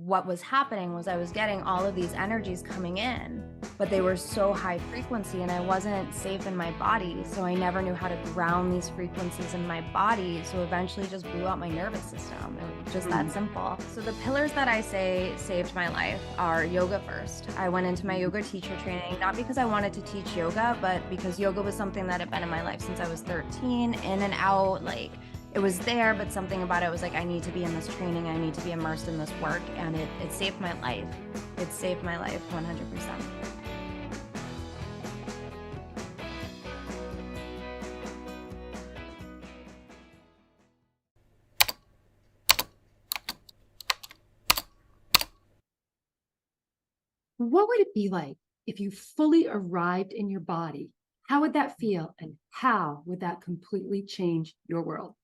what was happening was I was getting all of these energies coming in, but they were so high frequency and I wasn't safe in my body. So I never knew how to ground these frequencies in my body. So eventually it just blew out my nervous system. It was just that simple. So the pillars that I say saved my life are yoga first. I went into my yoga teacher training, not because I wanted to teach yoga, but because yoga was something that had been in my life since I was 13, in and out, like it was there, but something about it was like, I need to be in this training. I need to be immersed in this work. And it saved my life. It saved my life 100%. What would it be like if you fully arrived in your body? How would that feel? And how would that completely change your world?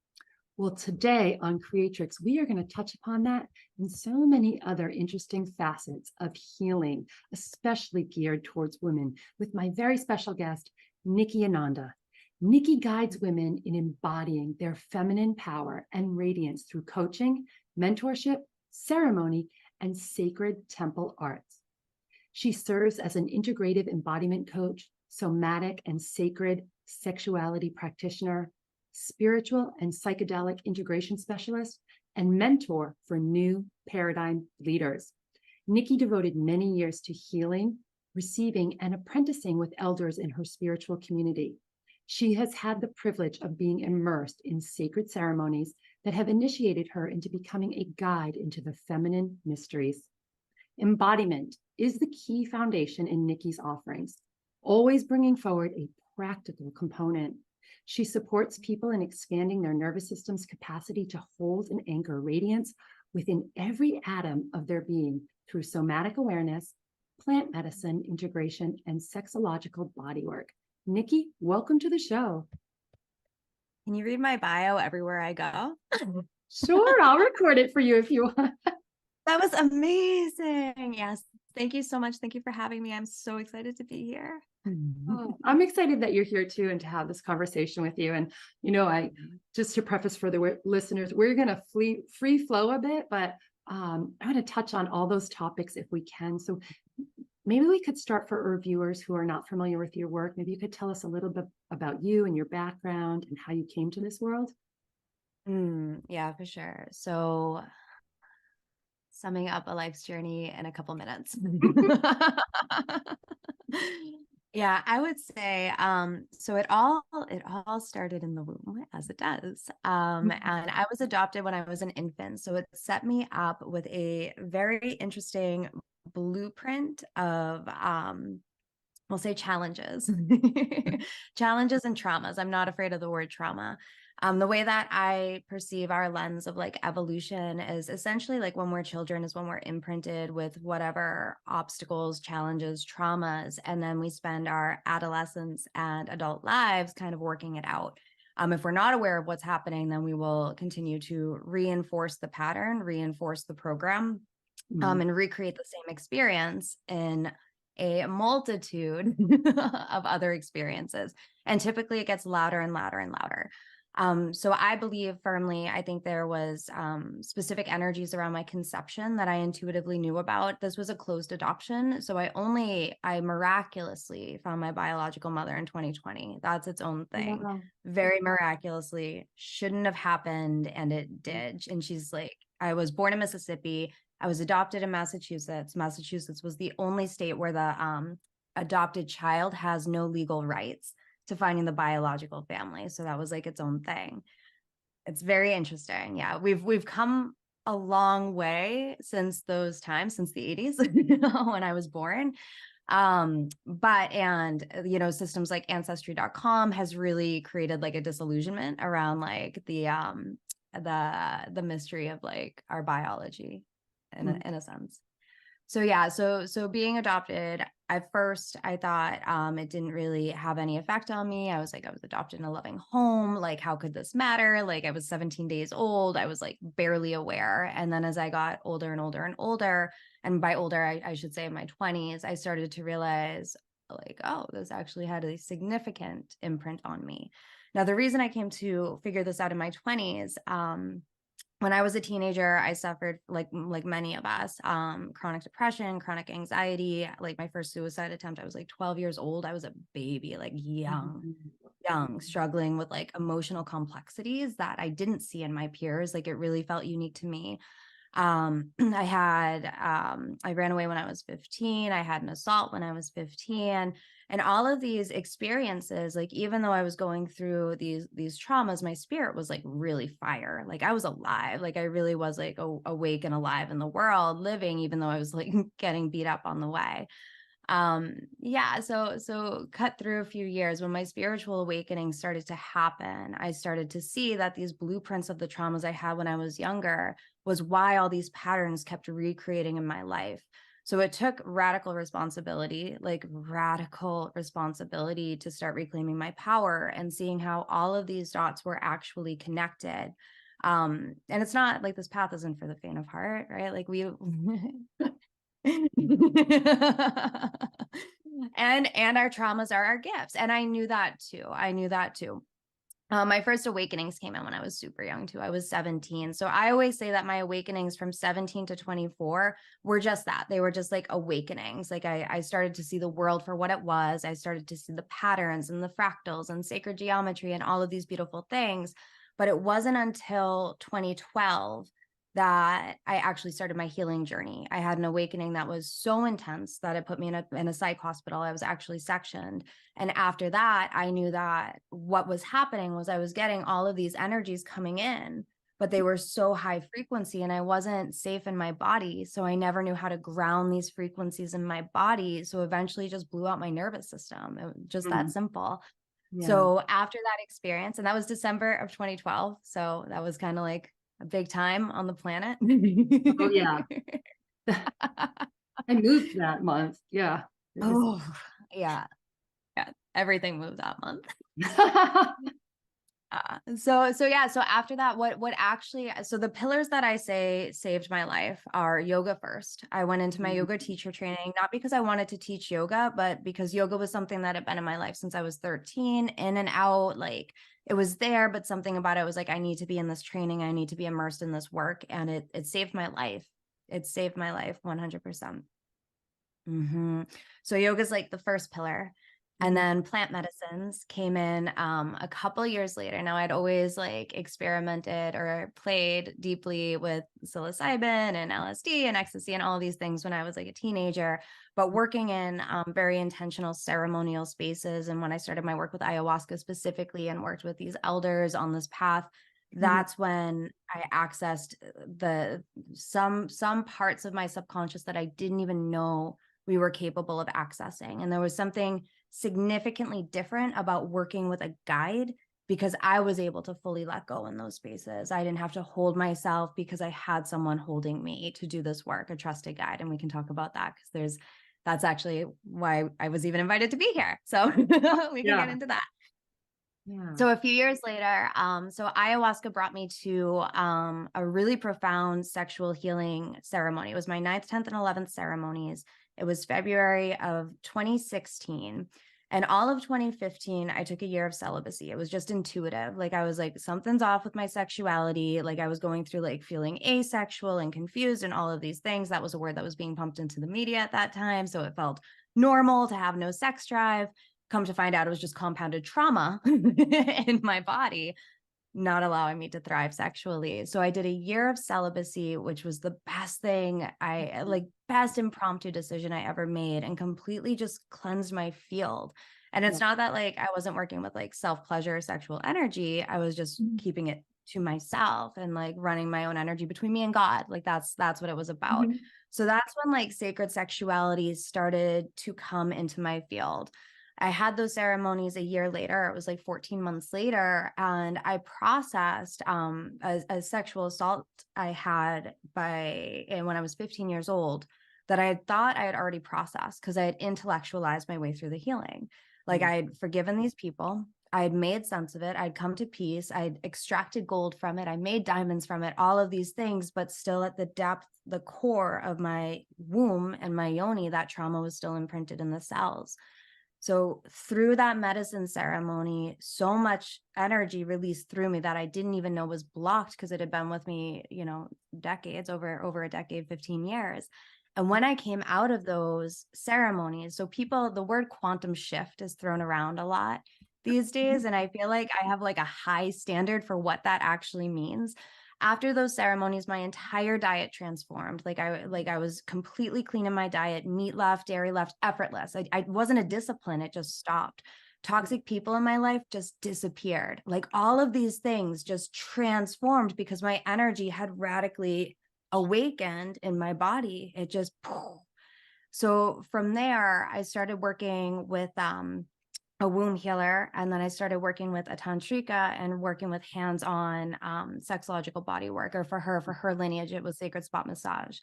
Well, today on Creatrix, we are going to touch upon that and so many other interesting facets of healing, especially geared towards women, with my very special guest, Nikki Ananda. Nikki guides women in embodying their feminine power and radiance through coaching, mentorship, ceremony, and sacred temple arts. She serves as an integrative embodiment coach, somatic and sacred sexuality practitioner, spiritual and psychedelic integration specialist, and mentor for new paradigm leaders. Nikki devoted many years to healing, receiving, and apprenticing with elders in her spiritual community. She has had the privilege of being immersed in sacred ceremonies that have initiated her into becoming a guide into the feminine mysteries. Embodiment is the key foundation in Nikki's offerings, always bringing forward a practical component. She supports people in expanding their nervous system's capacity to hold and anchor radiance within every atom of their being through somatic awareness, plant medicine integration, and sexological bodywork. Nikki, welcome to the show. Can you read my bio everywhere I go? Sure, I'll record it for you if you want. That was amazing. Yes. Thank you so much. Thank you for having me. I'm so excited to be here. Oh, I'm excited that you're here too and to have this conversation with you. And, I just to preface for the listeners, we're going to free flow a bit, but I'm going to touch on all those topics if we can. So maybe we could start for our viewers who are not familiar with your work. Maybe you could tell us a little bit about you and your background and how you came to this world. Yeah, for sure. So summing up a life's journey in a couple minutes. Yeah, I would say, so it all started in the womb, as it does. And I was adopted when I was an infant. So it set me up with a very interesting blueprint of, we'll say challenges, challenges and traumas. I'm not afraid of the word trauma. The way that I perceive our lens of like evolution is essentially like when we're children is when we're imprinted with whatever obstacles, challenges, traumas, and then we spend our adolescence and adult lives kind of working it out. If we're not aware of what's happening, then we will continue to reinforce the pattern, reinforce the program, and recreate the same experience in a multitude of other experiences. And typically it gets louder and louder and louder. So I believe firmly, I think there was specific energies around my conception that I intuitively knew about. This was a closed adoption. So I miraculously found my biological mother in 2020. That's its own thing. Wow. Very miraculously, shouldn't have happened. And it did. And she's like, I was born in Mississippi. I was adopted in Massachusetts. Massachusetts was the only state where the adopted child has no legal rights to finding the biological family. So that was like its own thing. It's very interesting. Yeah, we've come a long way since those times, since the 80s, when I was born. Systems like ancestry.com has really created like a disillusionment around like the mystery of like our biology in a sense. So yeah, so being adopted, at first I thought it didn't really have any effect on me. I was adopted in a loving home. Like, how could this matter? Like, I was 17 days old. I was like barely aware. And then as I got older and older and older, and by older, I should say in my 20s, I started to realize like, oh, this actually had a significant imprint on me. Now, the reason I came to figure this out in my 20s, when I was a teenager, I suffered like many of us, chronic depression, chronic anxiety. Like my first suicide attempt, I was like 12 years old. I was a baby, like young, struggling with like emotional complexities that I didn't see in my peers. Like it really felt unique to me. I ran away when I was 15. I had an assault when I was 15. And all of these experiences, like even though I was going through these traumas, my spirit was like really fire. Like I was alive. Like I really was like awake and alive in the world, living, even though I was like getting beat up on the way. Yeah, so cut through a few years, when my spiritual awakening started to happen, I started to see that these blueprints of the traumas I had when I was younger was why all these patterns kept recreating in my life. So it took radical responsibility, like radical responsibility, to start reclaiming my power and seeing how all of these dots were actually connected. And it's not like this path isn't for the faint of heart, right? Like we and our traumas are our gifts. And I knew that too. My first awakenings came in when I was super young too. I was 17. So I always say that my awakenings from 17 to 24 were just that. They were just like awakenings. Like I started to see the world for what it was. I started to see the patterns and the fractals and sacred geometry and all of these beautiful things. But it wasn't until 2012 that I actually started my healing journey. I had an awakening that was so intense that it put me in a psych hospital. I was actually sectioned. And after that, I knew that what was happening was I was getting all of these energies coming in, but they were so high frequency and I wasn't safe in my body. So I never knew how to ground these frequencies in my body. So eventually just blew out my nervous system. It was just that simple. Yeah. So after that experience, and that was December of 2012. So that was kind of like a big time on the planet. Oh yeah. I moved that month. Yeah. It was Oh, yeah. Yeah. Everything moves that month. So yeah, so after that, what actually, so the pillars that I say saved my life are yoga first. I went into my yoga teacher training, not because I wanted to teach yoga, but because yoga was something that had been in my life since I was 13, in and out, like it was there, but something about it was like, I need to be in this training. I need to be immersed in this work. And it saved my life. It saved my life 100%. So yoga is like the first pillar. And then plant medicines came in a couple years later. Now I'd always like experimented or played deeply with psilocybin and LSD and ecstasy and all these things when I was like a teenager, but working in very intentional ceremonial spaces. And when I started my work with ayahuasca specifically and worked with these elders on this path, that's when I accessed some parts of my subconscious that I didn't even know we were capable of accessing. And there was something significantly different about working with a guide because I was able to fully let go in those spaces. I didn't have to hold myself because I had someone holding me to do this work, a trusted guide. And we can talk about that because that's actually why I was even invited to be here. So we can get into that. Yeah. So a few years later, so ayahuasca brought me to a really profound sexual healing ceremony. It was my 9th, 10th, and 11th ceremonies. It was February of 2016. And all of 2015, I took a year of celibacy. It was just intuitive. Like I was like, something's off with my sexuality. Like I was going through like feeling asexual and confused and all of these things. That was a word that was being pumped into the media at that time. So it felt normal to have no sex drive. Come to find out, it was just compounded trauma in my body, not allowing me to thrive sexually. So I did a year of celibacy, which was the best thing best impromptu decision I ever made, and completely just cleansed my field. And it's not that like I wasn't working with like self-pleasure or sexual energy. I was just keeping it to myself and like running my own energy between me and God. Like that's what it was about. So that's when like sacred sexuality started to come into my field. I had those ceremonies a year later. It was like 14 months later. And I processed a sexual assault I had when I was 15 years old that I had thought I had already processed because I had intellectualized my way through the healing. Like I had forgiven these people. I had made sense of it. I'd come to peace. I'd extracted gold from it. I made diamonds from it, all of these things, but still at the depth, the core of my womb and my yoni, that trauma was still imprinted in the cells. So through that medicine ceremony, so much energy released through me that I didn't even know was blocked because it had been with me, decades, over a decade, 15 years. And when I came out of those ceremonies, so the word quantum shift is thrown around a lot these days. And I feel like I have like a high standard for what that actually means. After those ceremonies, my entire diet transformed. I was completely clean in my diet, meat left, dairy left, effortless. I wasn't a discipline, it just stopped. Toxic people in my life just disappeared. Like all of these things just transformed because my energy had radically awakened in my body. It just, so from there, I started working with a womb healer. And then I started working with a tantrika and working with hands-on sexological body work, or for her lineage, it was sacred spot massage.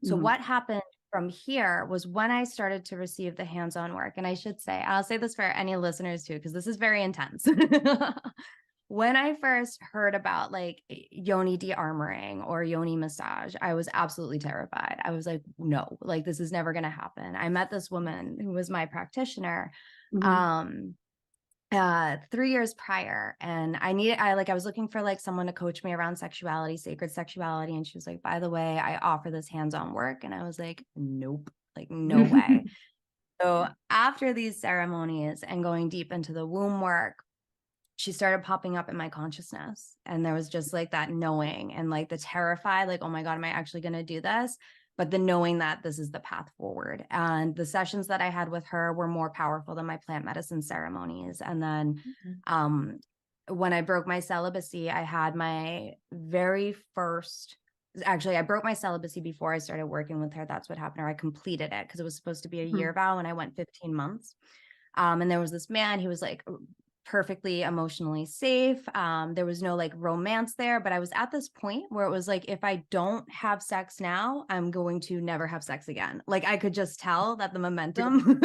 So what happened from here was when I started to receive the hands-on work, and I should say, I'll say this for any listeners too, because this is very intense. When I first heard about like yoni de-armoring or yoni massage, I was absolutely terrified. I was like, no, like this is never going to happen. I met this woman who was my practitioner 3 years prior, and I was looking for like someone to coach me around sexuality, sacred sexuality. And she was like, by the way, I offer this hands-on work. And I was like, nope, like no way. So after these ceremonies and going deep into the womb work, she started popping up in my consciousness. And there was just like that knowing and like the terrified, like, oh my God, am I actually going to do this? But the knowing that this is the path forward. And the sessions that I had with her were more powerful than my plant medicine ceremonies. And then when I broke my celibacy, I had my very first, actually, I broke my celibacy before I started working with her. That's what happened. Or I completed it because it was supposed to be a year vow and I went 15 months. And there was this man, he was like perfectly emotionally safe. There was no like romance there, but I was at this point where it was like, if I don't have sex now, I'm going to never have sex again. Like I could just tell that the momentum.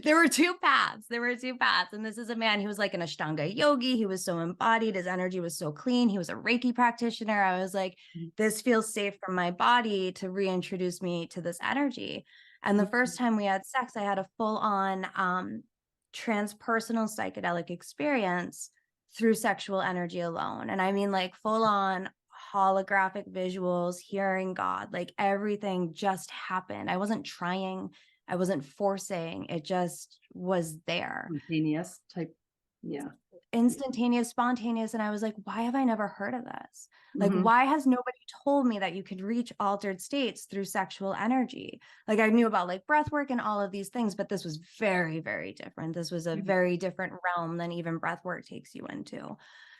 There were two paths. And this is a man who was like an Ashtanga yogi. He was so embodied. His energy was so clean. He was a Reiki practitioner. I was like, this feels safe for my body to reintroduce me to this energy. And the first time we had sex, I had a full on transpersonal psychedelic experience through sexual energy alone. And I mean like full on holographic visuals, hearing God, like everything just happened. I wasn't trying. I wasn't forcing. It just was there. Spontaneous type. Yeah. Instantaneous, spontaneous. And I was like, why have I never heard of this? Like, why has nobody told me that you could reach altered states through sexual energy? Like I knew about like breath work and all of these things, but this was very, very different. This was a very different realm than even breath work takes you into.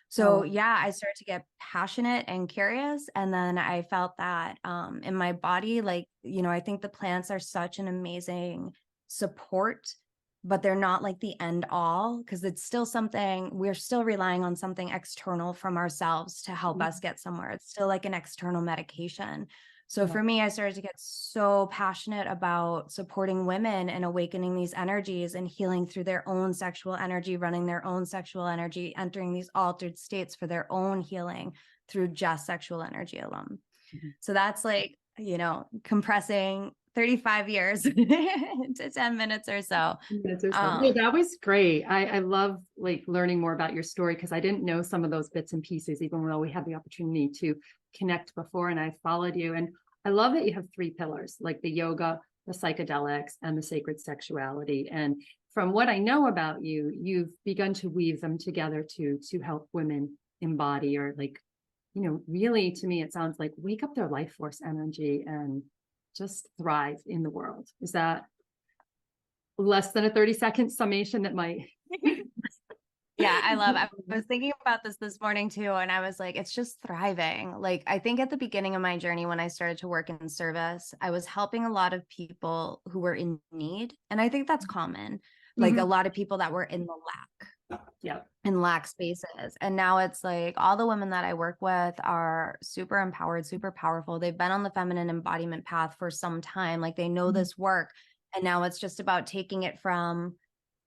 So yeah, I started to get passionate and curious. And then I felt that in my body, like, I think the plants are such an amazing support, but they're not like the end all, because it's still something, we're still relying on something external from ourselves to help us get somewhere. It's still like an external medication. So for me, I started to get so passionate about supporting women and awakening these energies and healing through their own sexual energy, running their own sexual energy, entering these altered states for their own healing through just sexual energy alone. So that's like, compressing 35 years into 10 minutes or so. Yeah, that was great. I love like learning more about your story because I didn't know some of those bits and pieces, even though we had the opportunity to connect before and I followed you. And I love that you have three pillars, like the yoga, the psychedelics, and the sacred sexuality. And from what I know about you, you've begun to weave them together to help women embody or like, really to me, it sounds like wake up their life force energy and just thrive in the world. Is that less than a 30-second summation that might? Yeah, I was thinking about this morning too. And I was like, it's just thriving. Like, I think at the beginning of my journey, when I started to work in service, I was helping a lot of people who were in need. And I think that's common. Like a lot of people that were in the lack. Yeah. In lack spaces. And now it's like all the women that I work with are super empowered, super powerful. They've been on the feminine embodiment path for some time. Like they know this work. And now it's just about taking it from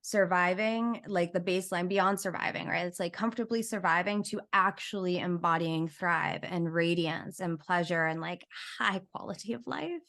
surviving, like the baseline beyond surviving, right? It's like comfortably surviving to actually embodying thrive and radiance and pleasure and like high quality of life.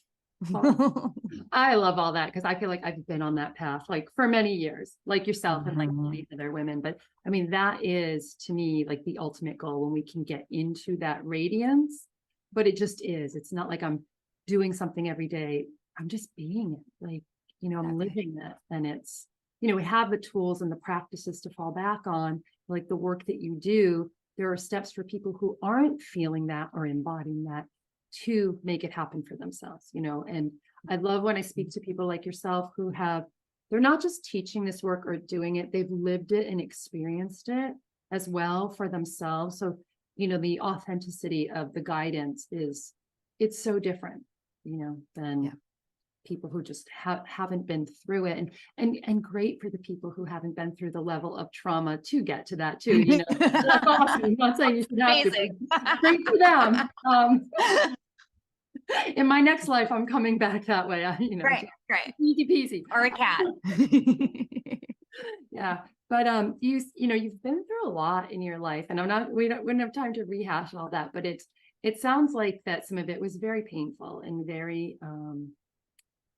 I love all that because I feel like I've been on that path like for many years, like yourself and like all Mhm. these other women. But I mean, that is to me like the ultimate goal when we can get into that radiance. But it just is. It's not like I'm doing something every day. I'm just being it. Like, I'm Exactly. living it. And it's, we have the tools and the practices to fall back on, like the work that you do. There are steps for people who aren't feeling that or embodying that to make it happen for themselves, and I love when I speak to people like yourself who they're not just teaching this work or doing it, they've lived it and experienced it as well for themselves. So, the authenticity of the guidance it's so different, than Yeah. people who just haven't been through it, and great for the people who haven't been through the level of trauma to get to that too, that's awesome. I'm not saying you should have to, Amazing. but great for them. In my next life, I'm coming back that way. Right, right. Easy peasy. Or a cat. Yeah. But you've been through a lot in your life, and we wouldn't have time to rehash all that, but it sounds like that some of it was very painful and very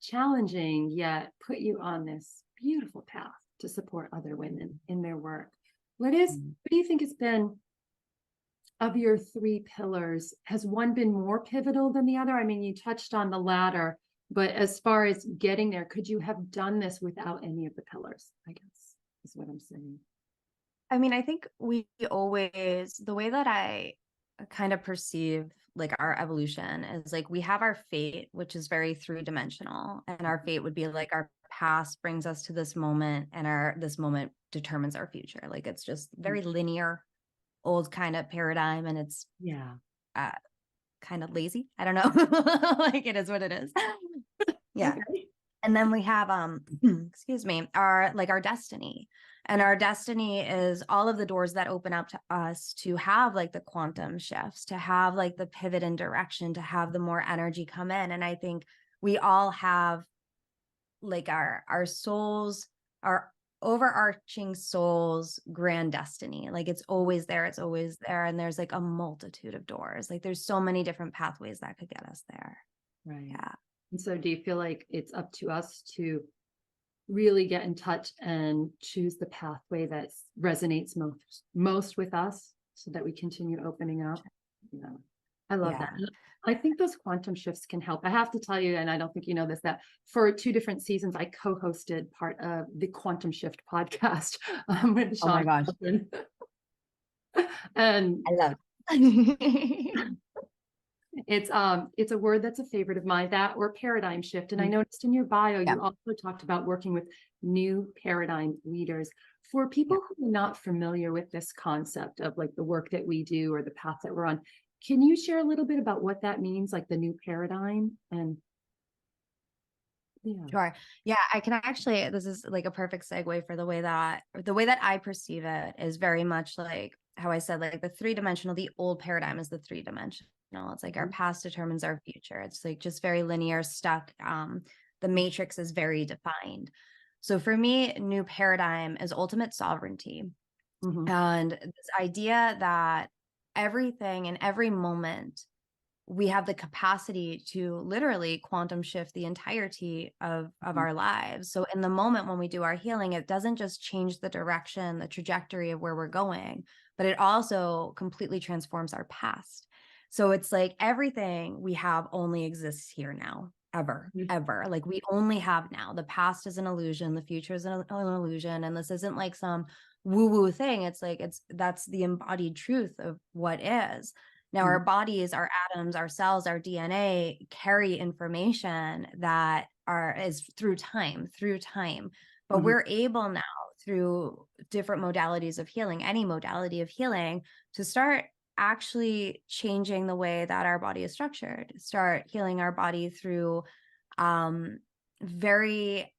challenging, yet put you on this beautiful path to support other women in their work. What do you think has been, of your three pillars, has one been more pivotal than the other? I mean, you touched on the latter, but as far as getting there, could you have done this without any of the pillars, I guess, is what I'm saying. I mean, I think the way that I kind of perceive like our evolution is like we have our fate, which is very three-dimensional, and our fate would be like our past brings us to this moment, and this moment determines our future. Like it's just very linear, old kind of paradigm, and it's Yeah. uh, kind of lazy. I don't know. Like it is what it is. Yeah. Okay. And then we have excuse me, our destiny. And our destiny is all of the doors that open up to us to have like the quantum shifts, to have like the pivot in direction, to have the more energy come in. And I think we all have like our souls, our overarching soul's grand destiny. Like it's always there, it's always there. And there's like a multitude of doors. Like there's so many different pathways that could get us there. Right. Yeah. And so do you feel like it's up to us to really get in touch and choose the pathway that resonates most with us so that we continue opening up? Yeah. I love that. Yeah. I think those quantum shifts can help. I have to tell you, and I don't think you know this, that for 2 different seasons, I co-hosted part of the Quantum Shift podcast with Oh my Sean. gosh. And I love it. it's a word that's a favorite of mine, that or paradigm shift. And I noticed in your bio, Yeah. you also talked about working with new paradigm leaders. For people who are not familiar with this concept of like the work that we do or the path that we're on, can you share a little bit about what that means, like the new paradigm? And yeah. Sure. Yeah, I can actually, this is like a perfect segue for the way that I perceive it is very much like how I said, like the three-dimensional, the old paradigm is the three-dimensional. It's like our past determines our future. It's like just very linear, stuck. The matrix is very defined. So for me, new paradigm is ultimate sovereignty. Mhm. And this idea that everything in every moment we have the capacity to literally quantum shift the entirety of our lives. So in the moment when we do our healing, it doesn't just change the direction, the trajectory of where we're going, but it also completely transforms our past. So it's like everything we have only exists here now, ever, ever. Like we only have now. The past is an illusion, the future is an illusion. And this isn't like some woo-woo thing. It's like that's the embodied truth of what is. Now, our bodies, our atoms, our cells, our DNA carry information that is through time. But we're able now through different modalities of healing, any modality of healing, to start actually changing the way that our body is structured, start healing our body through very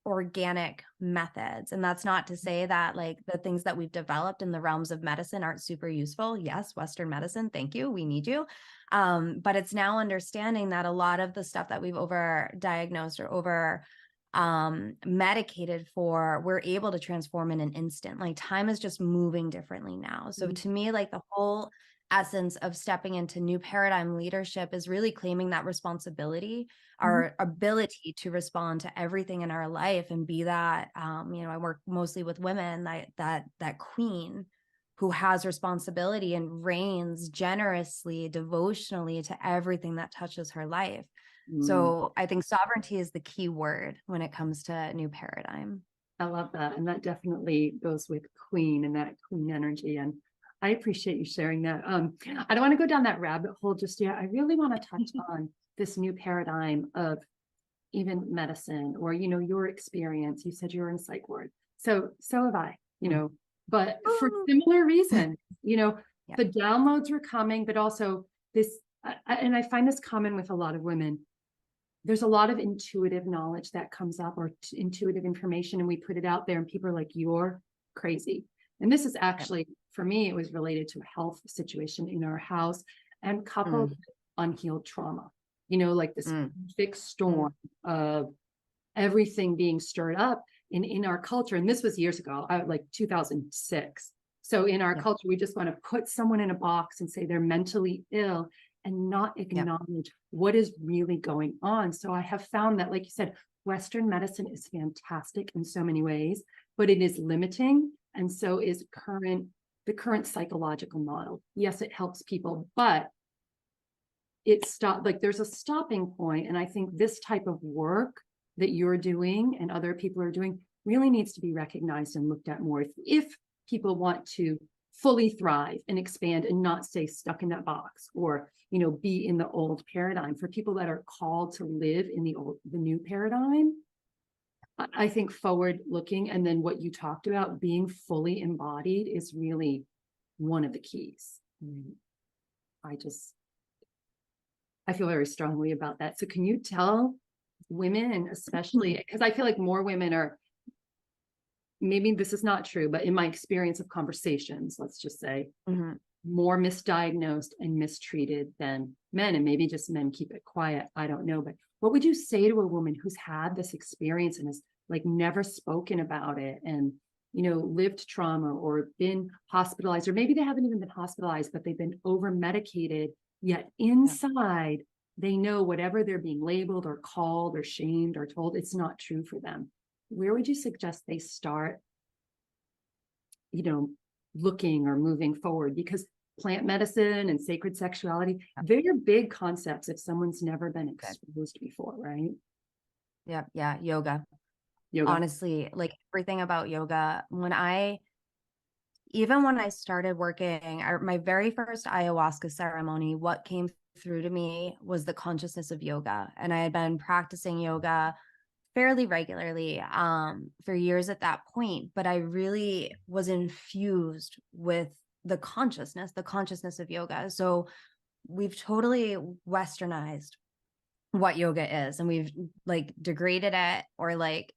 organic methods. And that's not to say that like the things that we've developed in the realms of medicine aren't super useful. Yes, Western medicine, thank you, we need you. But it's now understanding that a lot of the stuff that we've over diagnosed or over medicated for, we're able to transform in an instant. Like time is just moving differently now. So to me, like the whole essence of stepping into new paradigm leadership is really claiming that responsibility, Mhm. our ability to respond to everything in our life and be that, I work mostly with women, that queen who has responsibility and reigns generously, devotionally to everything that touches her life. Mm. So I think sovereignty is the key word when it comes to new paradigm. I love that. And that definitely goes with queen and that queen energy. And I appreciate you sharing that. I don't want to go down that rabbit hole just yet. I really want to touch on this new paradigm of even medicine or, your experience. You said you were in psych ward. So have I, Mm. but for Ooh. similar reasons, Yeah. the downloads were coming, but also this, and I find this common with a lot of women. There's a lot of intuitive knowledge that comes up or intuitive information, and we put it out there and people are like, you're crazy. And this is Yeah. actually, for me, it was related to a health situation in our house and coupled Mm. with unhealed trauma, like this Mm. big Mm. storm of everything being stirred up in our culture. And this was years ago, like 2006. So in our Yeah. culture, we just want to put someone in a box and say they're mentally ill and not Yeah. acknowledge what is really going on. So I have found that, like you said, Western medicine is fantastic in so many ways, but it is limiting. And so is the current psychological model. Yes, it helps people, but there's a stopping point. And I think this type of work that you're doing and other people are doing really needs to be recognized and looked at more if people want to fully thrive and expand and not stay stuck in that box or be in the old paradigm. For people that are called to live in the new paradigm, I think forward looking and then what you talked about, being fully embodied, is really one of the keys. I just I feel very strongly about that. So can you tell women, and especially because I feel like more women are, maybe this is not true, but in my experience of conversations, let's just say, Mm-hmm. more misdiagnosed and mistreated than men, and maybe just men keep it quiet. I don't know. But what would you say to a woman who's had this experience and has like never spoken about it and lived trauma or been hospitalized, or maybe they haven't even been hospitalized, but they've been over medicated, yet Yeah. inside they know whatever they're being labeled or called or shamed or told, it's not true for them. Where would you suggest they start, you know, looking or moving forward? Because plant medicine and sacred sexuality, Yeah. they're big concepts if someone's never been Good. exposed before, right? Yeah. Yeah. Yoga. Yoga. Honestly, like everything about yoga, even when I started working, my very first ayahuasca ceremony, what came through to me was the consciousness of yoga. And I had been practicing yoga fairly regularly for years at that point, but I really was infused with the consciousness of yoga. So we've totally westernized what yoga is, and we've like degraded it or like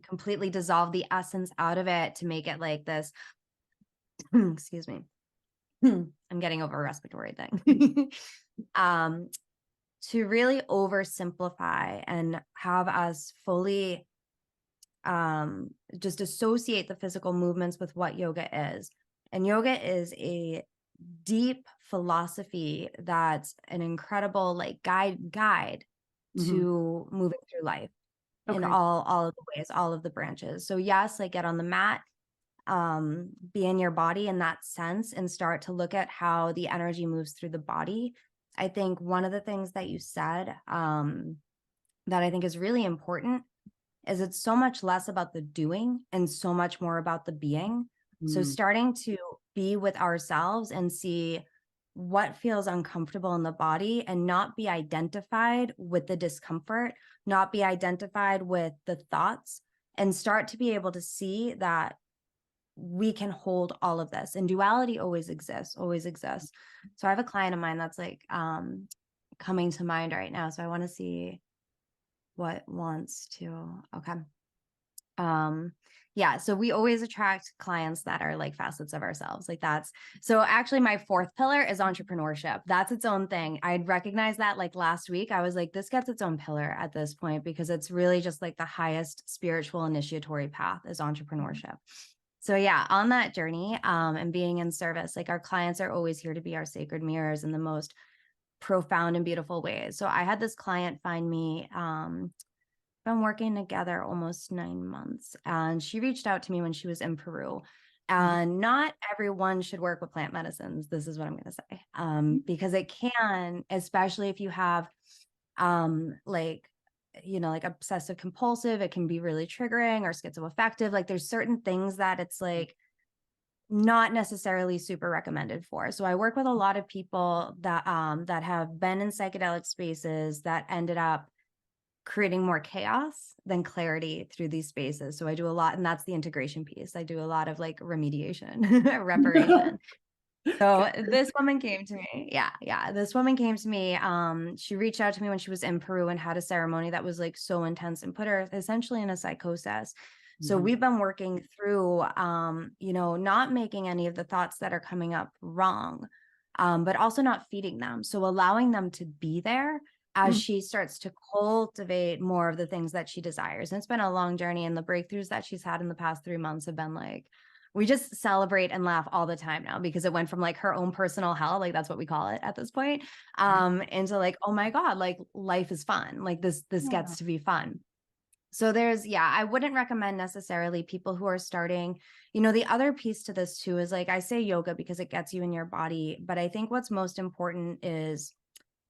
completely dissolved the essence out of it to make it like this excuse me. I'm getting over a respiratory thing. To really oversimplify and have us fully just associate the physical movements with what yoga is. And yoga is a deep philosophy that's an incredible like guide Mm-hmm. to moving through life in Okay. all of the ways, all of the branches. So yes, like get on the mat, be in your body in that sense and start to look at how the energy moves through the body. I think one of the things that you said that I think is really important is it's so much less about the doing and so much more about the being. So Mm. starting to be with ourselves and see what feels uncomfortable in the body and not be identified with the discomfort, not be identified with the thoughts, and start to be able to see that we can hold all of this, and duality always exists, always exists. So I have a client of mine that's like coming to mind right now, so I want to see what wants to. Okay. Yeah, so we always attract clients that are like facets of ourselves, like that's so actually my fourth pillar is entrepreneurship. That's its own thing. I'd recognize that like last week. I was like, this gets its own pillar at this point because it's really just like the highest spiritual initiatory path is entrepreneurship. So yeah, on that journey, and being in service, like our clients are always here to be our sacred mirrors in the most profound and beautiful ways. So I had this client find me, been working together almost 9 months, and she reached out to me when she was in Peru. And not everyone should work with plant medicines. This is what I'm going to say, because it can, especially if you have, like, like obsessive compulsive, it can be really triggering, or schizoaffective. Like there's certain things that it's like not necessarily super recommended for. So I work with a lot of people that have been in psychedelic spaces that ended up creating more chaos than clarity through these spaces. So I do a lot, and that's the integration piece. I do a lot of like remediation, reparation. So this woman came to me. Yeah. This woman came to me. She reached out to me when she was in Peru and had a ceremony that was like so intense and put her essentially in a psychosis. So we've been working through, not making any of the thoughts that are coming up wrong, but also not feeding them. So allowing them to be there as she starts to cultivate more of the things that she desires. And it's been a long journey, and the breakthroughs that she's had in the past 3 months have been like, we just celebrate and laugh all the time now, because it went from like her own personal hell, like that's what we call it at this point, into like, oh my God, like life is fun. Like this gets to be fun. So I wouldn't recommend necessarily people who are starting, the other piece to this too is like, I say yoga because it gets you in your body, but I think what's most important is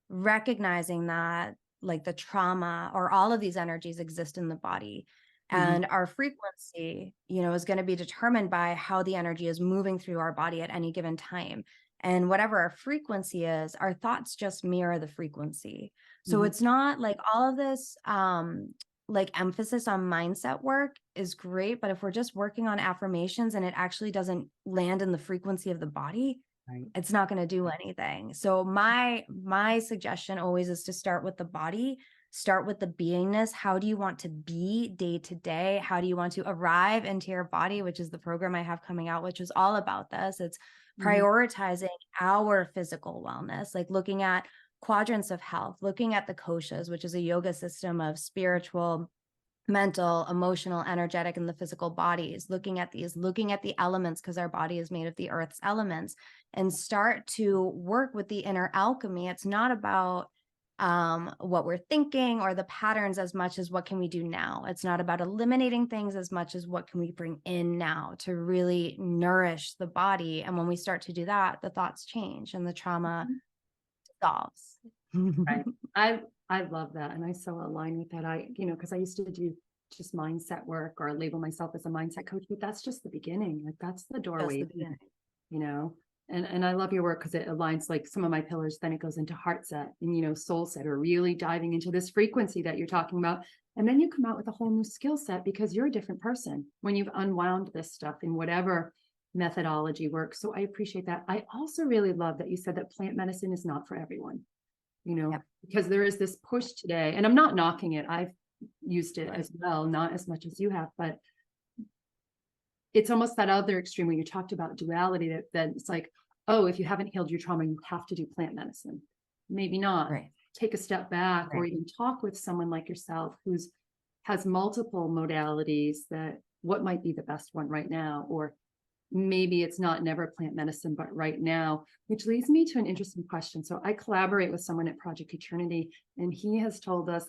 recognizing that like the trauma or all of these energies exist in the body, and our frequency, is going to be determined by how the energy is moving through our body at any given time. And whatever our frequency is, our thoughts just mirror the frequency. So it's not like all of this, like emphasis on mindset work is great, but if we're just working on affirmations and it actually doesn't land in the frequency of the body, it's not going to do anything. So my suggestion always is to start with the body, start with the beingness. How do you want to be day to day? How do you want to arrive into your body, which is the program I have coming out, which is all about this. It's prioritizing our physical wellness, like looking at quadrants of health, looking at the koshas, which is a yoga system of spiritual, mental, emotional, energetic, and the physical bodies, looking at the elements, because our body is made of the earth's elements, and start to work with the inner alchemy. It's not about what we're thinking or the patterns as much as what can we do now. It's not about eliminating things as much as what can we bring in now to really nourish the body. And when we start to do that, the thoughts change and the trauma dissolves. Right. I love that. And I so align with that. Because I used to do just mindset work or label myself as a mindset coach, but that's just the beginning. Like that's the doorway, and I love your work because it aligns like some of my pillars. Then it goes into heart set and, soul set, or really diving into this frequency that you're talking about. And then you come out with a whole new skill set because you're a different person when you've unwound this stuff in whatever methodology works. So I appreciate that. I also really love that you said that plant medicine is not for everyone. Because there is this push today, and I'm not knocking it. I've used it as well, not as much as you have, but it's almost that other extreme where you talked about duality, that it's like, oh, if you haven't healed your trauma, you have to do plant medicine. Maybe not. Right. Take a step back, or even talk with someone like yourself who's has multiple modalities, that what might be the best one right now, or maybe it's not never plant medicine, but right now, which leads me to an interesting question. So I collaborate with someone at Project Eternity, and he has told us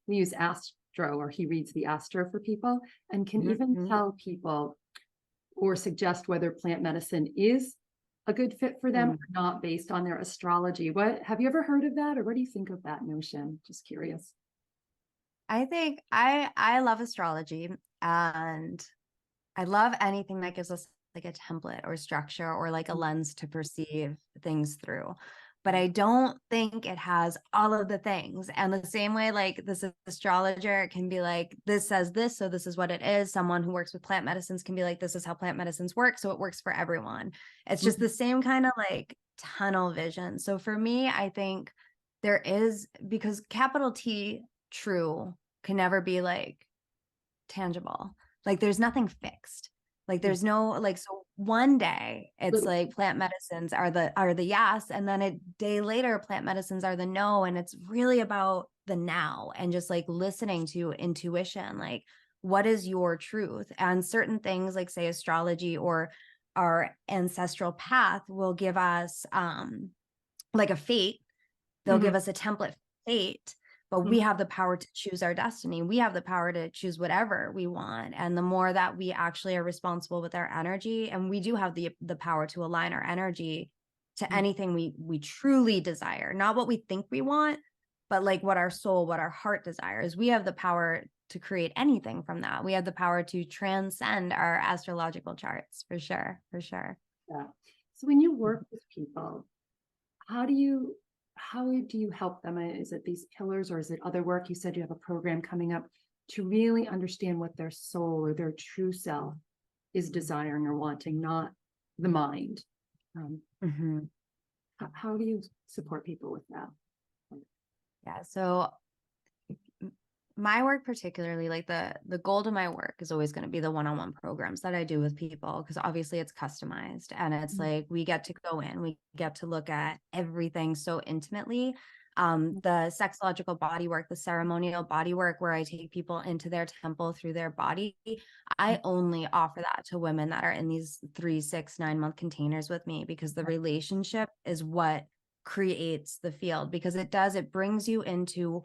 we use Astro, or he reads the Astro for people and can even tell people or suggest whether plant medicine is a good fit for them or not based on their astrology. What have you ever heard of that, or what do you think of that notion? Just curious. I think I love astrology, and I love anything that gives us like a template or structure or like a lens to perceive things through. But I don't think it has all of the things. And the same way, like this astrologer can be like, this says this, so this is what it is. Someone who works with plant medicines can be like, this is how plant medicines work, so it works for everyone. It's just the same kind of like tunnel vision. So for me, I think there is, because capital T true can never be like tangible. Like there's nothing fixed. Like there's no, like, so one day it's like plant medicines are the yes, and then a day later plant medicines are the no. And it's really about the now and just like listening to intuition. Like, what is your truth? And certain things like, say, astrology or our ancestral path will give us like a fate. They'll give us a template fate, but we have the power to choose our destiny. We have the power to choose whatever we want. And the more that we actually are responsible with our energy, and we do have the power to align our energy to anything we truly desire, not what we think we want, but like what our soul, what our heart desires. We have the power to create anything from that. We have the power to transcend our astrological charts, for sure, for sure. Yeah. So when you work with people, how do you help them? Is it these pillars, or is it other work? You said you have a program coming up to really understand what their soul or their true self is desiring or wanting, not the mind. How do you support people with that? Yeah. So my work, particularly, like the goal to my work is always going to be the one-on-one programs that I do with people, because obviously it's customized, and it's like we get to go in, we get to look at everything so intimately. The sexological body work, the ceremonial body work, where I take people into their temple through their body, I only offer that to women that are in these 3, 6, 9-month containers with me, because the relationship is what creates the field, because it brings you into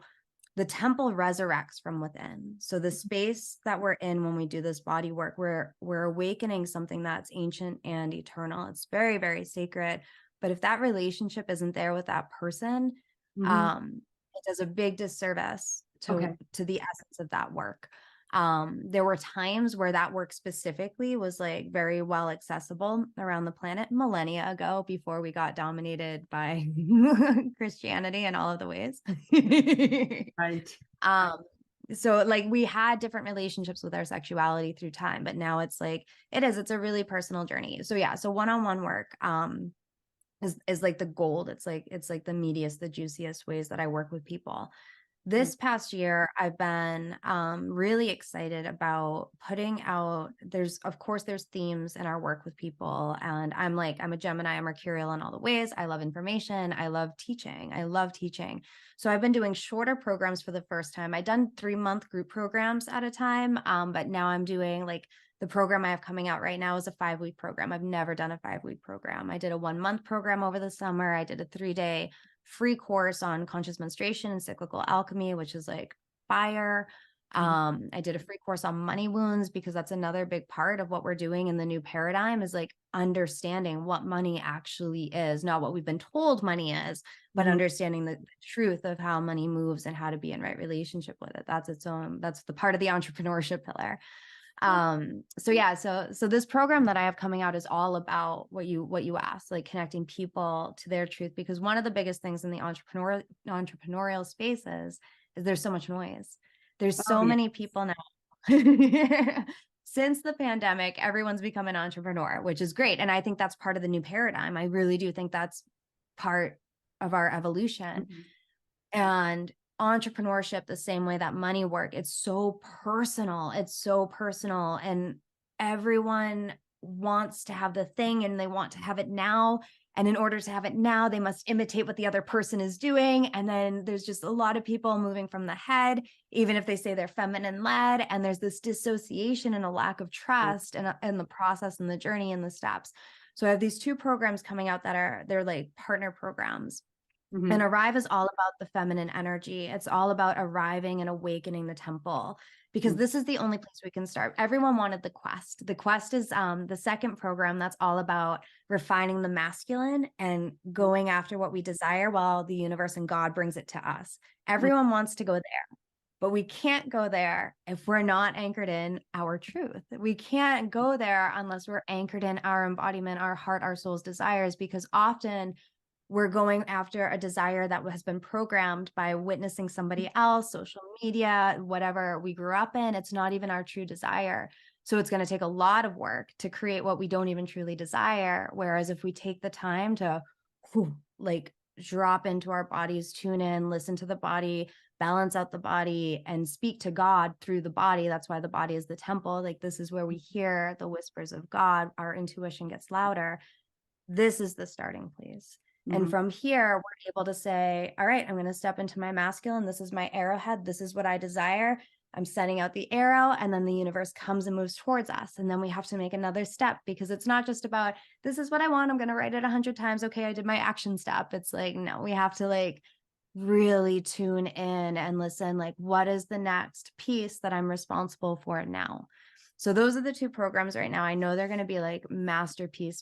the temple, resurrects from within. So the space that we're in when we do this body work, we're awakening something that's ancient and eternal. It's very, very sacred. But if that relationship isn't there with that person, it does a big disservice to the essence of that work. There were times where that work specifically was like very well accessible around the planet millennia ago, before we got dominated by Christianity in all of the ways. Right. So like we had different relationships with our sexuality through time, but now it's like it's a really personal journey. So yeah, so one-on-one work is like the gold. It's like the meatiest, the juiciest ways that I work with people. This past year, I've been really excited about putting out, there's themes in our work with people. And I'm a Gemini, I'm Mercurial in all the ways. I love information. I love teaching. So I've been doing shorter programs for the first time. I've done 3-month group programs at a time. But now I'm doing like the program I have coming out right now is a 5-week program. I've never done a 5-week program. I did a 1-month program over the summer. I did a 3-day free course on conscious menstruation and cyclical alchemy, which is like fire. I did a free course on money wounds, because that's another big part of what we're doing in the new paradigm, is like understanding what money actually is, not what we've been told money is, but understanding the truth of how money moves and how to be in right relationship with it. That's the part of the entrepreneurship pillar. So this program that I have coming out is all about what you asked, like connecting people to their truth, because one of the biggest things in the entrepreneurial spaces is there's so much noise. There's so many people now. Since the pandemic, everyone's become an entrepreneur, which is great. And I think that's part of the new paradigm. I really do think that's part of our evolution. And entrepreneurship, the same way that money work, it's so personal. And everyone wants to have the thing, and they want to have it now. And in order to have it now, they must imitate what the other person is doing. And then there's just a lot of people moving from the head, even if they say they're feminine led. And there's this dissociation and a lack of trust in the process and the journey and the steps. So I have these 2 programs coming out they're like partner programs. And Arrive is all about the feminine energy. It's all about arriving and awakening the temple, because this is the only place we can start. Everyone wanted the Quest. The Quest is the second program that's all about refining the masculine and going after what we desire, while the universe and God brings it to us. Everyone wants to go there, but we can't go there if we're not anchored in our truth. We can't go there unless we're anchored in our embodiment, our heart, our soul's desires, because often we're going after a desire that has been programmed by witnessing somebody else, social media, whatever we grew up in. It's not even our true desire. So it's going to take a lot of work to create what we don't even truly desire. Whereas if we take the time to drop into our bodies, tune in, listen to the body, balance out the body, and speak to God through the body. That's why the body is the temple. Like, this is where we hear the whispers of God. Our intuition gets louder. This is the starting place. And from here, we're able to say, all right, I'm going to step into my masculine. This is my arrowhead. This is what I desire. I'm sending out the arrow, and then the universe comes and moves towards us. And then we have to make another step, because it's not just about, this is what I want, I'm going to write it 100 times. Okay, I did my action step. It's like, no, we have to like really tune in and listen, like, what is the next piece that I'm responsible for now? So those are the two programs right now. I know they're going to be like masterpiece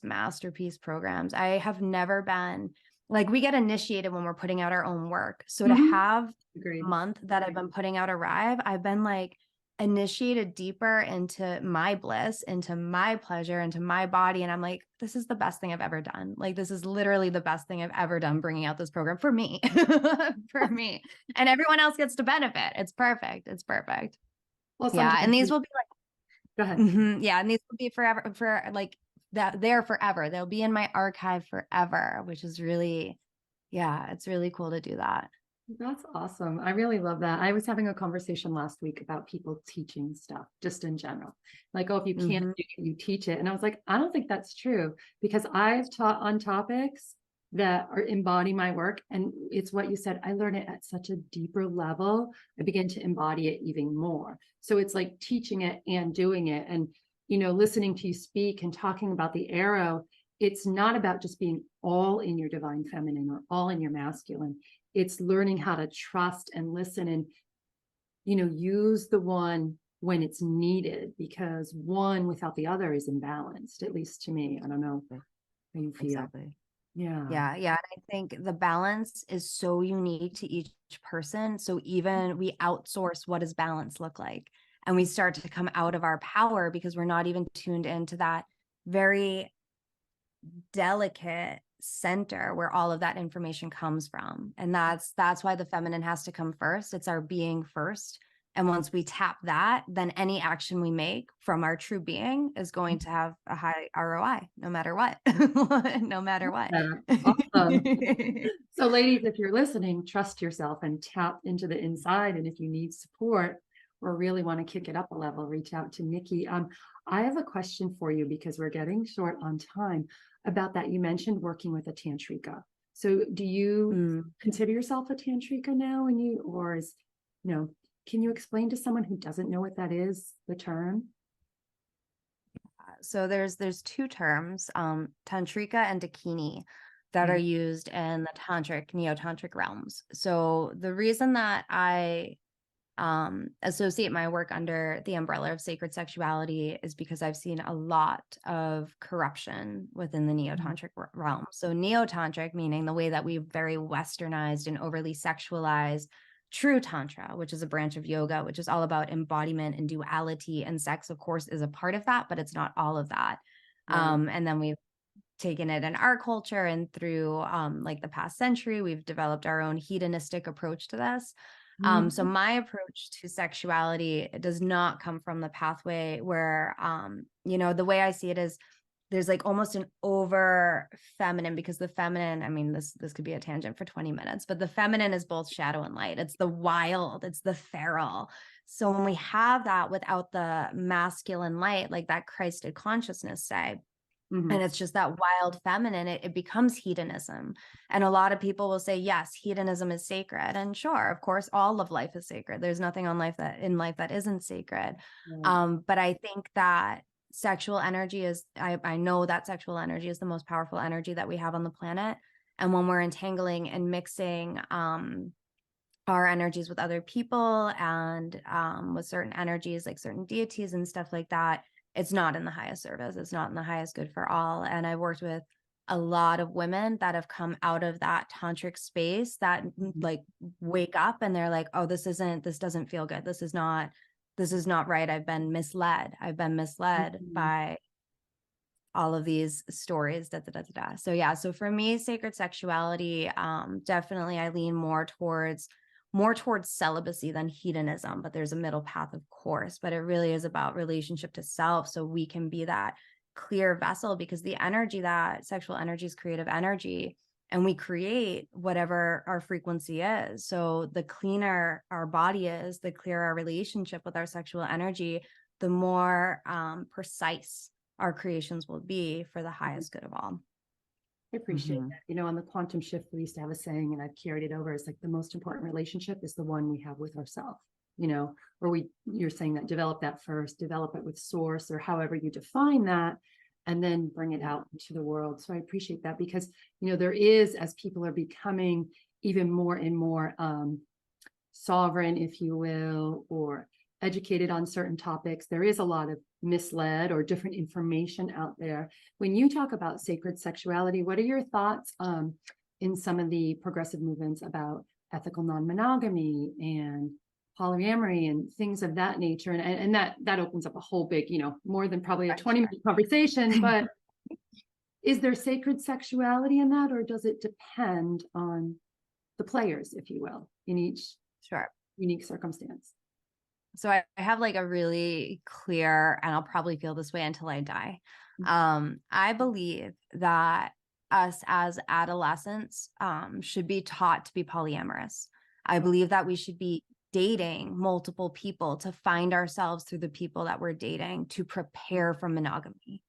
programs. I have never been like, we get initiated when we're putting out our own work. So to have Agreed. a month that I've been putting out Arrive, I've been like initiated deeper into my bliss, into my pleasure, into my body. And I'm like, this is the best thing I've ever done. Like, this is literally the best thing I've ever done, bringing out this program for me, for me. And everyone else gets to benefit. It's perfect. It's perfect. Well, Yeah. sometimes And these will be go like, ahead. yeah. And these will be forever, for like that, they're forever. They'll be in my archive forever, which is really, yeah, it's really cool to do that. That's awesome. I really love that. I was having a conversation last week about people teaching stuff just in general. Like, oh, if you can't do it, you teach it. And I was like, I don't think that's true, because I've taught on topics that are embody my work. And it's what you said. I learn it at such a deeper level. I begin to embody it even more. So it's like teaching it and doing it. And, you know, listening to you speak and talking about the arrow, it's not about just being all in your divine feminine or all in your masculine. It's learning how to trust and listen and, you know, use the one when it's needed, because one without the other is imbalanced, at least to me. I don't know how you feel. Exactly. Yeah. Yeah. Yeah. And I think the balance is so unique to each person. So even we outsource, what does balance look like? And we start to come out of our power because we're not even tuned into that very delicate center where all of that information comes from. And that's why the feminine has to come first. It's our being first. And once we tap that, then any action we make from our true being is going to have a high ROI, no matter what. No matter what. Awesome. So ladies, if you're listening, trust yourself and tap into the inside. And if you need support or really want to kick it up a level, reach out to Nikki. I have a question for you, because we're getting short on time, about that. You mentioned working with a tantrika. So do you consider yourself a tantrika now? And you, or is, you know, can you explain to someone who doesn't know what that is, the term? So there's two terms, tantrika and dakini, that are used in the tantric, neo-tantric realms. So the reason that I associate my work under the umbrella of sacred sexuality is because I've seen a lot of corruption within the neo-tantric realm. So neo-tantric, meaning the way that we've very westernized and overly sexualized true tantra, which is a branch of yoga, which is all about embodiment and duality, and sex, of course, is a part of that, but it's not all of that. And then we've taken it in our culture, and through like the past century, we've developed our own hedonistic approach to this. So my approach to sexuality does not come from the pathway where, you know, the way I see it is there's like almost an over feminine, because the feminine, I mean, this could be a tangent for 20 minutes, but the feminine is both shadow and light. It's the wild, it's the feral. So when we have that without the masculine light, like that Christed consciousness say, and it's just that wild feminine, it becomes hedonism. And a lot of people will say, yes, hedonism is sacred. And sure, of course, all of life is sacred. There's nothing in life that isn't sacred. But I think that sexual energy is, I know that sexual energy is the most powerful energy that we have on the planet. And when we're entangling and mixing our energies with other people and with certain energies, like certain deities and stuff like that, it's not in the highest service. It's not in the highest good for all. And I've worked with a lot of women that have come out of that tantric space that like wake up and they're like, oh, this doesn't feel good. This is not right. I've been misled by all of these stories. So yeah, so for me, sacred sexuality, definitely I lean more towards celibacy than hedonism, but there's a middle path, of course, but it really is about relationship to self, so we can be that clear vessel, because the energy, that sexual energy, is creative energy, and we create whatever our frequency is. So the cleaner our body is, the clearer our relationship with our sexual energy, the more precise our creations will be for the highest good of all. I appreciate that. You know, on the quantum shift, we used to have a saying, and I've carried it over. It's like the most important relationship is the one we have with ourselves. or you're saying that develop that first, develop it with source, or however you define that, and then bring it out into the world. So I appreciate that, because, there is, as people are becoming even more and more sovereign, if you will, or educated on certain topics, there is a lot of misled or different information out there. When you talk about sacred sexuality, what are your thoughts in some of the progressive movements about ethical non-monogamy and polyamory and things of that nature? And that opens up a whole big, more than probably a 20-minute conversation, but is there sacred sexuality in that, or does it depend on the players, if you will, in each unique circumstance? So I have like a really clear, and I'll probably feel this way until I die. I believe that us as adolescents should be taught to be polyamorous. I believe that we should be dating multiple people to find ourselves through the people that we're dating, to prepare for monogamy.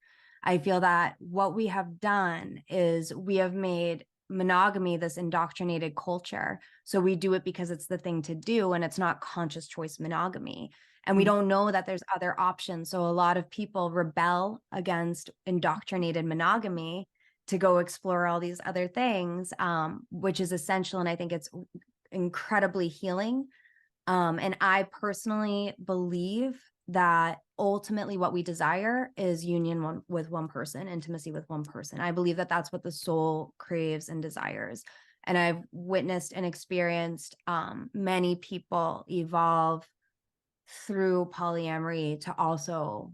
I feel that what we have done is we have made monogamy this indoctrinated culture. So we do it because it's the thing to do, and it's not conscious choice monogamy. And we don't know that there's other options. So a lot of people rebel against indoctrinated monogamy to go explore all these other things, which is essential. And I think it's incredibly healing. And I personally believe that ultimately what we desire is union with one person, intimacy with one person. I believe that that's what the soul craves and desires. And I've witnessed and experienced many people evolve through polyamory to also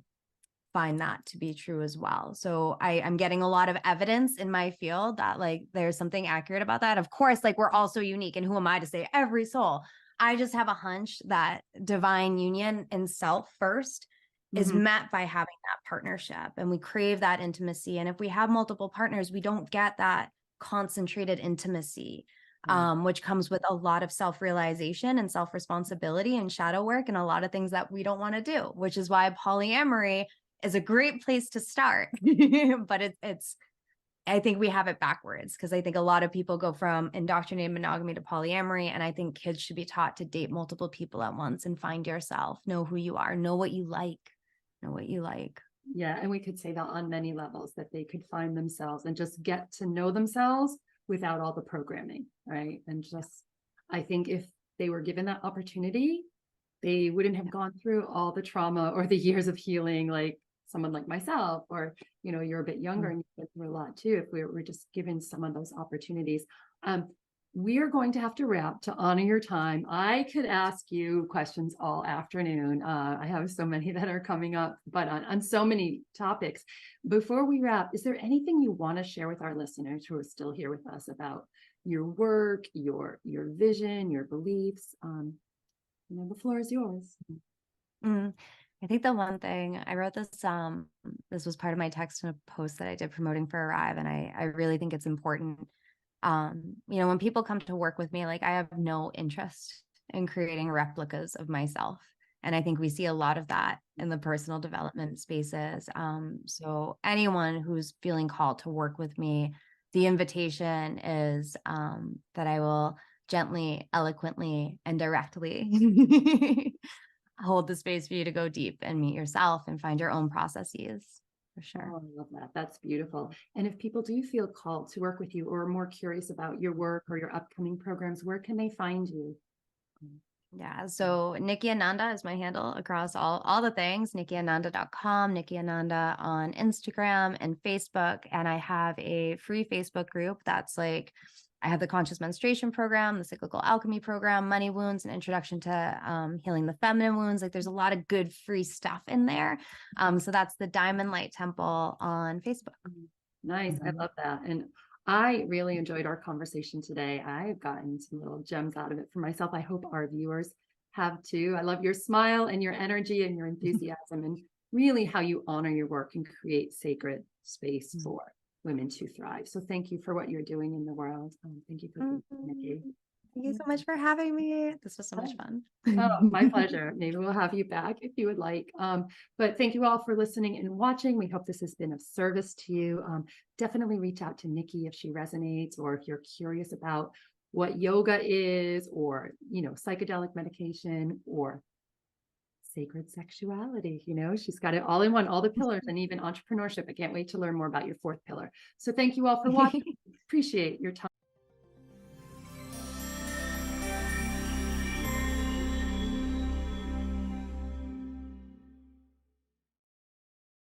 find that to be true as well. So I'm getting a lot of evidence in my field that like there's something accurate about that. Of course, like we're all so unique, and who am I to say every soul? I just have a hunch that divine union in self first is met by having that partnership, and we crave that intimacy. And if we have multiple partners, we don't get that concentrated intimacy, which comes with a lot of self-realization and self-responsibility and shadow work and a lot of things that we don't want to do, which is why polyamory is a great place to start. But it's I think we have it backwards, because I think a lot of people go from indoctrinated monogamy to polyamory. And I think kids should be taught to date multiple people at once and find yourself, know who you are, know what you like. Yeah. And we could say that on many levels, that they could find themselves and just get to know themselves without all the programming. Right. And just, I think if they were given that opportunity, they wouldn't have gone through all the trauma or the years of healing, like someone like myself, or, you're a bit younger and you've been through a lot too, if we were just given some of those opportunities. We are going to have to wrap to honor your time. I could ask you questions all afternoon. I have so many that are coming up, but on so many topics. Before we wrap, is there anything you want to share with our listeners who are still here with us about your work, your vision, your beliefs? The floor is yours. I think the one thing I wrote this was part of my text in a post that I did promoting for Arrive. And I really think it's important. When people come to work with me, like I have no interest in creating replicas of myself. And I think we see a lot of that in the personal development spaces. So anyone who's feeling called to work with me, the invitation is that I will gently, eloquently, and directly hold the space for you to go deep and meet yourself and find your own processes, for sure. Oh, I love that. That's beautiful. And if people do feel called to work with you or are more curious about your work or your upcoming programs, where can they find you? Yeah, so Nikki Ananda is my handle across all the things, nikkiananda.com, Nikki Ananda on Instagram and Facebook. And I have a free Facebook group that's like, I have the Conscious Menstruation Program, the Cyclical Alchemy Program, Money Wounds, and Introduction to Healing the Feminine Wounds. Like there's a lot of good free stuff in there. So that's the Diamond Light Temple on Facebook. Nice. I love that. And I really enjoyed our conversation today. I've gotten some little gems out of it for myself. I hope our viewers have too. I love your smile and your energy and your enthusiasm and really how you honor your work and create sacred space for women to thrive. So thank you for what you're doing in the world. Thank you for being here, Nikki. Thank you so much for having me. This was so much fun. Oh, my pleasure. Maybe we'll have you back if you would like. But thank you all for listening and watching. We hope this has been of service to you. Definitely reach out to Nikki if she resonates, or if you're curious about what yoga is, or, you know, psychedelic medication, or sacred sexuality. You know, she's got it all in one, all the pillars, and even entrepreneurship. I can't wait to learn more about your fourth pillar. So thank you all for watching. Appreciate your time.